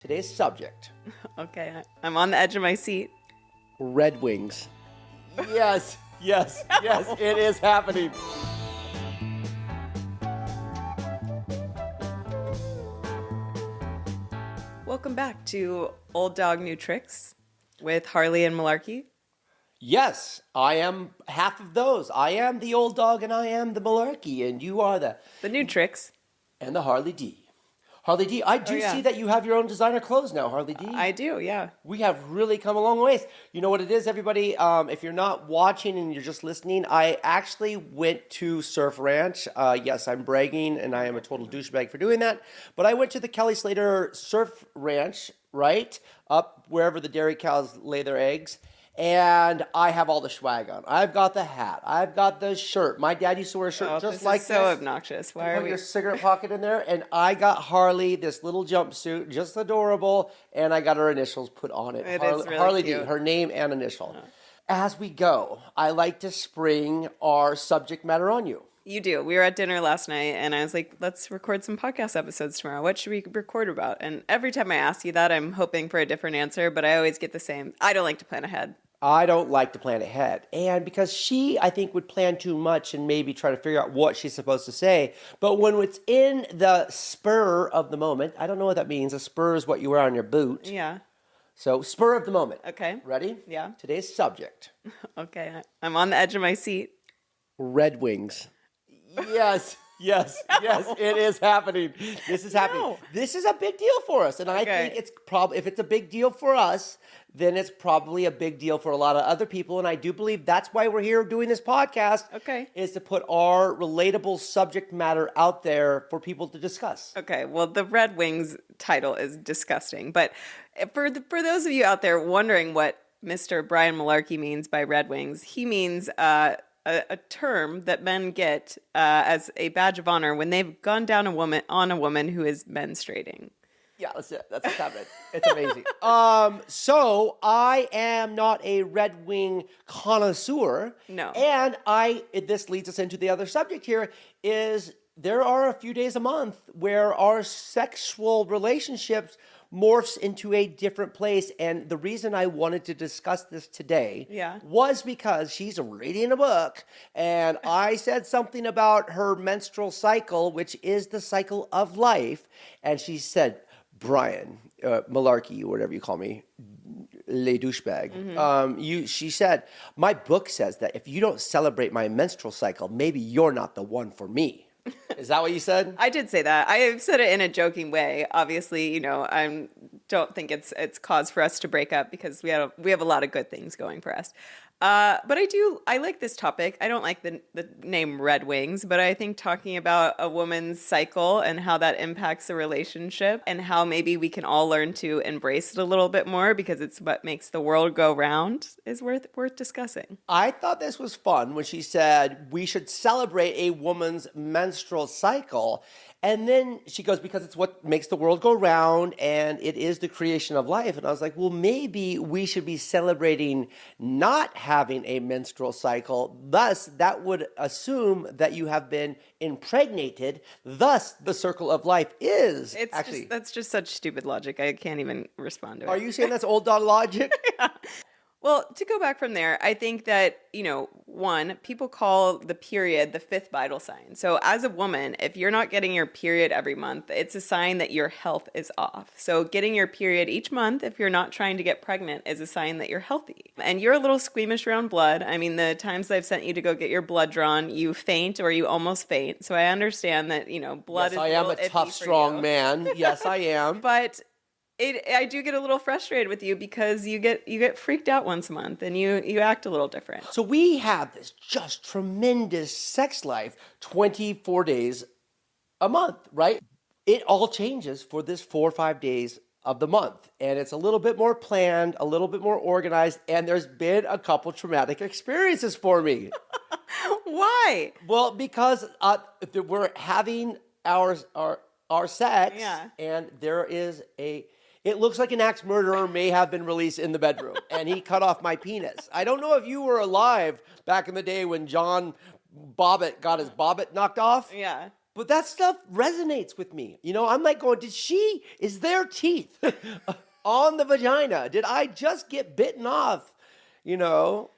Today's subject. Okay, I'm on the edge of my seat. Red Wings. Yes, yes, yes, it is happening. Welcome back to Old Dog New Tricks with Harley and Malarkey. Yes, I am half of those. I am the old dog and I am the Malarkey, and you are the New Tricks. And the Harley D. Harley D, I do see that you have your own designer clothes now, Harley D. I do, yeah. We have really come a long ways. You know what it is, everybody? If you're not watching and you're just listening, I actually went to Surf Ranch. Yes, I'm bragging, and I am a total douchebag for doing that. But I went to the Kelly Slater Surf Ranch, right? Up wherever the dairy cows lay their eggs. And I have all the swag on. I've got the hat. I've got the shirt. My dad used to wear a shirt just like this. So obnoxious. Why are we? Put your cigarette pocket in there. And I got Harley, this little jumpsuit, just adorable. And I got her initials put on it. It is really Harley cute. D, her name and initial. As we go, I like to spring our subject matter on you. You do. We were at dinner last night, and I was like, let's record some podcast episodes tomorrow. What should we record about? And every time I ask you that, I'm hoping for a different answer, but I always get the same. I don't like to plan ahead. I don't like to plan ahead. And because she, I think, would plan too much and maybe try to figure out what she's supposed to say. But when it's in the spur of the moment, I don't know what that means. A spur is what you wear on your boot. Yeah. So spur of the moment. Okay. Ready? Yeah. Today's subject. Okay. I'm on the edge of my seat. Red Wings. Yes. Yes, yes, it is happening. This is happening. This is a big deal for us. And I think it's probably, if it's a big deal for us, then it's probably a big deal for a lot of other people. And I do believe that's why we're here doing this podcast. Is to put our relatable subject matter out there for people to discuss. Okay, well, the Red Wings title is disgusting. But for those of you out there wondering what Mr. Brian Malarkey means by Red Wings, he means a term that men get as a badge of honor when they've gone down on a woman who is menstruating. Yeah, that's it. That's what's happening. It's amazing. So I am not a Red Wing connoisseur. No. And this leads us into the other subject here is there are a few days a month where our sexual relationships morphs into a different place. And the reason I wanted to discuss this today was because she's reading a book and I said something about her menstrual cycle, which is the cycle of life. And she said, Brian, Malarkey, or whatever you call me, le douchebag. She said, my book says that if you don't celebrate my menstrual cycle, maybe you're not the one for me. Is that what you said? I did say that. I said it in a joking way. Obviously, I don't think it's cause for us to break up because we have a lot of good things going for us. But I like this topic. I don't like the name Red Wings, but I think talking about a woman's cycle and how that impacts the relationship and how maybe we can all learn to embrace it a little bit more because it's what makes the world go round is worth discussing. I thought this was fun when she said we should celebrate a woman's menstrual cycle. And then she goes, because it's what makes the world go round and it is the creation of life. And I was like, well, maybe we should be celebrating not having a menstrual cycle. Thus, that would assume that you have been impregnated. Thus, the circle of life is that's just such stupid logic. I can't even respond to it. Are you saying that's old dog logic? Yeah. Well, to go back from there, I think that, one, people call the period the fifth vital sign. So as a woman, if you're not getting your period every month, it's a sign that your health is off. So getting your period each month, if you're not trying to get pregnant, is a sign that you're healthy. And you're a little squeamish around blood. I mean, the times I've sent you to go get your blood drawn, you faint or you almost faint. So I understand that, blood is a little iffy for you. Yes, I am a tough, strong man. Yes, I am. But I do get a little frustrated with you because you get freaked out once a month and you act a little different. So we have this just tremendous sex life 24 days a month, right? It all changes for this 4 or 5 days of the month. And it's a little bit more planned, a little bit more organized, and there's been a couple traumatic experiences for me. Why? Well, because we're having our sex, and there is it looks like an axe murderer may have been released in the bedroom, and he cut off my penis. I don't know if you were alive back in the day when John Bobbitt got his bobbit knocked off. Yeah. But that stuff resonates with me. I'm like going, is there teeth on the vagina? Did I just get bitten off? You know,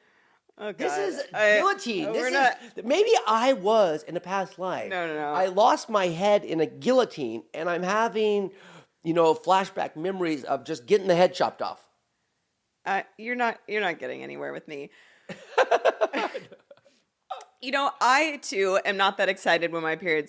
Oh this God. is guillotine. We're not. Maybe I was in a past life. No. I lost my head in a guillotine and I'm having, flashback memories of just getting the head chopped off. You're not getting anywhere with me. I too am not that excited when my period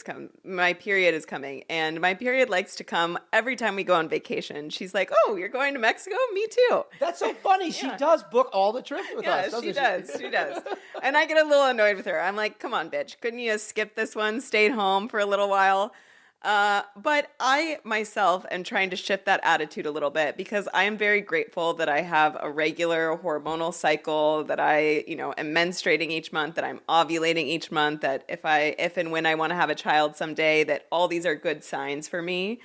is coming, and my period likes to come every time we go on vacation. She's like, "Oh, you're going to Mexico? Me too." That's so funny. She does book all the trips with us, doesn't she does. She does. And I get a little annoyed with her. I'm like, "Come on, bitch. Couldn't you have skipped this one, stayed home for a little while?" But I myself am trying to shift that attitude a little bit because I am very grateful that I have a regular hormonal cycle, that I, am menstruating each month, that I'm ovulating each month, that if and when I want to have a child someday, that all these are good signs for me.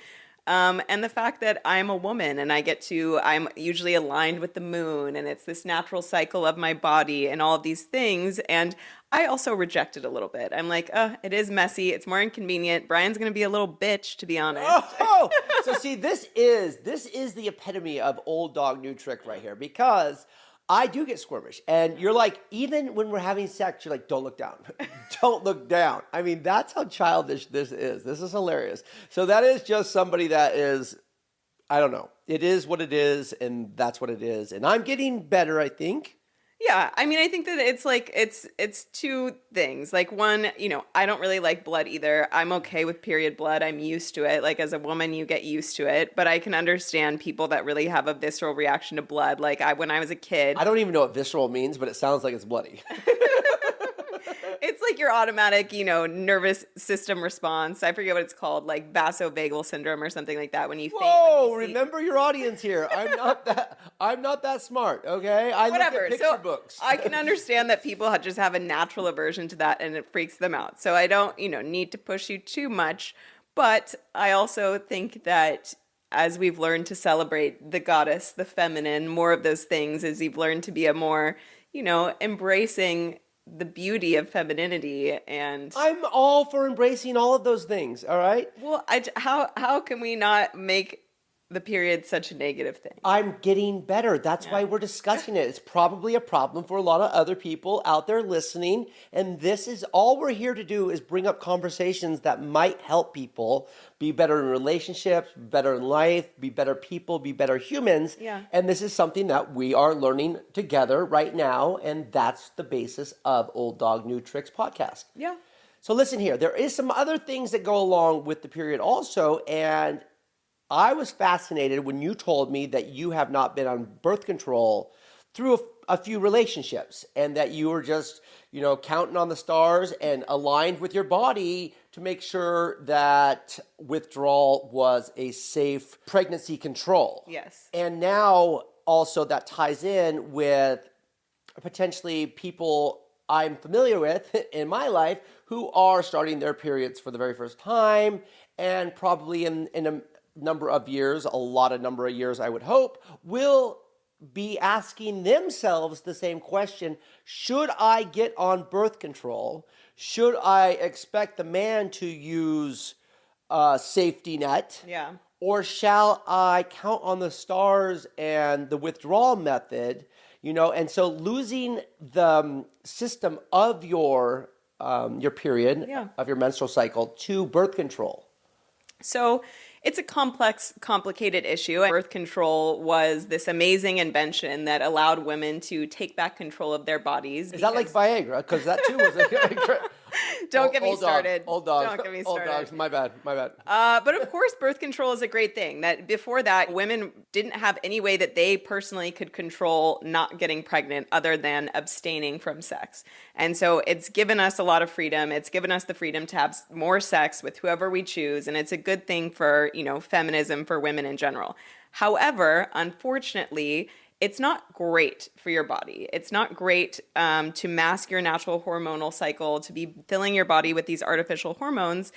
And the fact that I'm a woman and I'm usually aligned with the moon and it's this natural cycle of my body and all of these things. And I also reject it a little bit. I'm like, it is messy. It's more inconvenient. Brian's going to be a little bitch, to be honest. Oh, so see, this is the epitome of old dog, new trick right here, because I do get squirmish. And you're like, even when we're having sex, you're like, don't look down. Don't look down. I mean, that's how childish this is. This is hilarious. So that is just somebody that is, I don't know. It is what it is, and that's what it is. And I'm getting better, I think. Yeah, I mean, I think that it's like it's two things. Like one, I don't really like blood either. I'm okay with period blood. I'm used to it. Like as a woman, you get used to it. But I can understand people that really have a visceral reaction to blood. Like when I was a kid, I don't even know what visceral means, but it sounds like it's bloody. It's like your automatic, nervous system response. I forget what it's called, like vasovagal syndrome or something like that. When you Whoa, remember your audience here. I'm not that smart, okay? I look at picture books. I can understand that people just have a natural aversion to that and it freaks them out. So I don't, need to push you too much. But I also think that as we've learned to celebrate the goddess, the feminine, more of those things, as you've learned to be a more, embracing the beauty of femininity. And I'm all for embracing all of those things, all right? Well, how can we not make the period such a negative thing? I'm getting better. That's why we're discussing it. It's probably a problem for a lot of other people out there listening. And this is all we're here to do, is bring up conversations that might help people be better in relationships, better in life, be better people, be better humans. Yeah. And this is something that we are learning together right now. And that's the basis of Old Dog New Tricks podcast. Yeah. So listen here, there is some other things that go along with the period also. And I was fascinated when you told me that you have not been on birth control through a few relationships, and that you were just, counting on the stars and aligned with your body to make sure that withdrawal was a safe pregnancy control. Yes. And now also that ties in with potentially people I'm familiar with in my life who are starting their periods for the very first time, and probably in a number of years, a number of years, I would hope, will be asking themselves the same question: should I get on birth control? Should I expect the man to use a safety net? Yeah. Or shall I count on the stars and the withdrawal method? And so losing the system of your period, of your menstrual cycle, to birth control. So it's a complex, complicated issue. Birth control was this amazing invention that allowed women to take back control of their bodies. Is that like Viagra? Because that too was Don't get me started. Old dogs. Don't get me started. Old dogs. My bad. But of course, birth control is a great thing. That before that, women didn't have any way that they personally could control not getting pregnant other than abstaining from sex. And so it's given us a lot of freedom. It's given us the freedom to have more sex with whoever we choose. And it's a good thing for, feminism, for women in general. However, unfortunately, it's not great for your body. It's not great to mask your natural hormonal cycle, to be filling your body with these artificial hormones.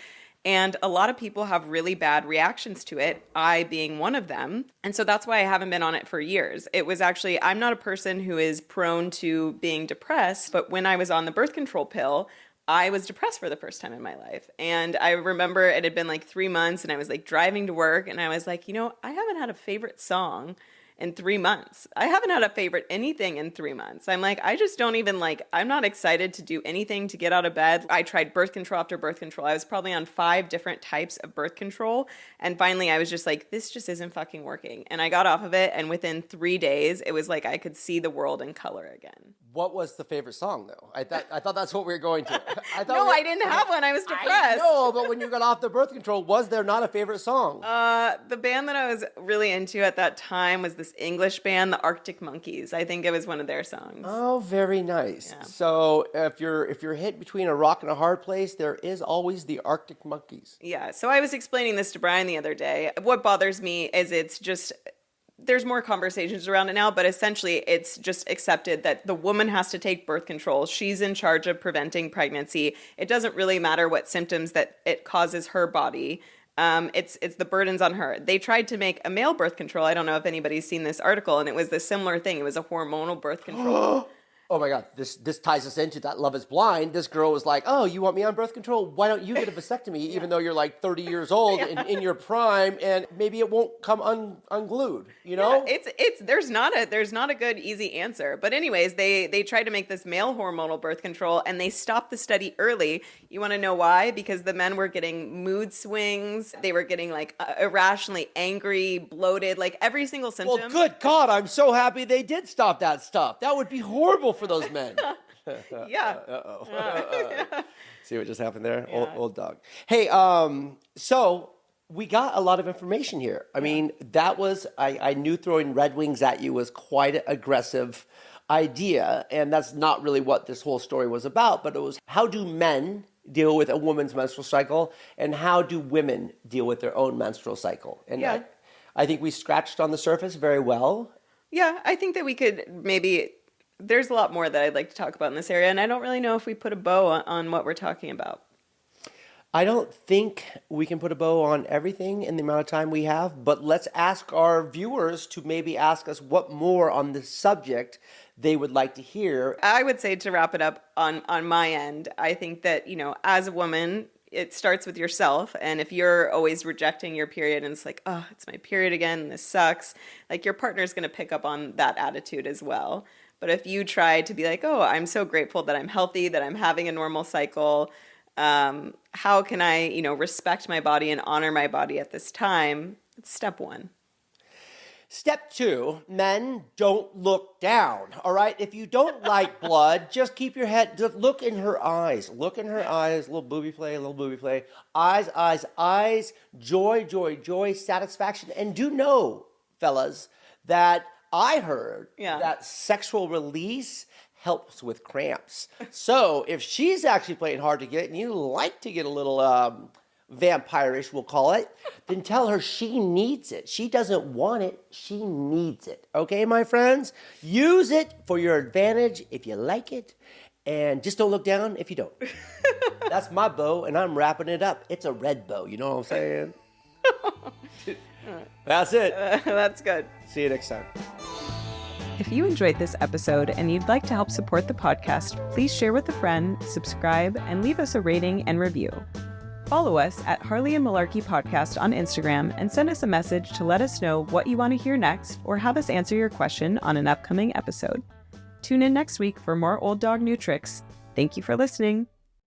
And a lot of people have really bad reactions to it, I being one of them. And so that's why I haven't been on it for years. It was actually, I'm not a person who is prone to being depressed, but when I was on the birth control pill, I was depressed for the first time in my life. And I remember it had been like 3 months and I was like driving to work and I was like, I haven't had a favorite song in 3 months. I haven't had a favorite anything in 3 months. I'm like, I just don't even I'm not excited to do anything to get out of bed. I tried birth control after birth control. I was probably on 5 different types of birth control. And finally I was just like, this just isn't fucking working. And I got off of it. And within 3 days, it was like I could see the world in color again. What was the favorite song, though? I thought that's what we were going to. I didn't have one. I was depressed. No, but when you got off the birth control, was there not a favorite song? The band that I was really into at that time was this English band, the Arctic Monkeys. I think it was one of their songs. Oh, very nice. Yeah. So if you're hit between a rock and a hard place, there is always the Arctic Monkeys. Yeah. So I was explaining this to Brian the other day. What bothers me is it's just there's more conversations around it now, but essentially it's just accepted that the woman has to take birth control. She's in charge of preventing pregnancy. It doesn't really matter what symptoms that it causes her body. It's the burdens on her. They tried to make a male birth control. I don't know if anybody's seen this article, and it was the similar thing. It was a hormonal birth control. Oh my God, this ties us into that Love is Blind. This girl was like, oh, you want me on birth control? Why don't you get a vasectomy, even though you're like 30 years old in your prime, and maybe it won't come unglued, Yeah, there's not a good easy answer. But anyways, they tried to make this male hormonal birth control, and they stopped the study early. You want to know why? Because the men were getting mood swings. They were getting like irrationally angry, bloated, like every single symptom. Well, good God, I'm so happy they did stop that stuff. That would be horrible for those men. Yeah. See what just happened there? Yeah. Old dog. Hey, so we got a lot of information here. I mean, that was, I knew throwing Red Wings at you was quite an aggressive idea, and that's not really what this whole story was about, but it was how do men deal with a woman's menstrual cycle, and how do women deal with their own menstrual cycle? And Yeah. I think we scratched on the surface very well. Yeah, I think that we could there's a lot more that I'd like to talk about in this area, and I don't really know if we put a bow on what we're talking about. I don't think we can put a bow on everything in the amount of time we have, but let's ask our viewers to maybe ask us what more on this subject they would like to hear. I would say, to wrap it up on my end, I think that, as a woman, it starts with yourself. And if you're always rejecting your period and it's like, oh, it's my period again, this sucks, like your partner's going to pick up on that attitude as well. But if you try to be like, oh, I'm so grateful that I'm healthy, that I'm having a normal cycle, how can I, respect my body and honor my body at this time? It's step one. Step 2, men, don't look down, all right? If you don't like blood, just keep your head, just look in her eyes. Look in her eyes, little booby play, Eyes, eyes, eyes, joy, joy, joy, satisfaction. And do know, fellas, that I heard that sexual release helps with cramps. So if she's actually playing hard to get and you like to get a little vampire-ish, we'll call it, then tell her she needs it. She doesn't want it. She needs it. Okay, my friends? Use it for your advantage if you like it. And just don't look down if you don't. That's my bow, and I'm wrapping it up. It's a red bow. You know what I'm saying? That's it. That's good. See you next time. If you enjoyed this episode and you'd like to help support the podcast, please share with a friend, subscribe, and leave us a rating and review. Follow us at Harley and Malarkey Podcast on Instagram and send us a message to let us know what you want to hear next or have us answer your question on an upcoming episode. Tune in next week for more Old Dog New Tricks. Thank you for listening.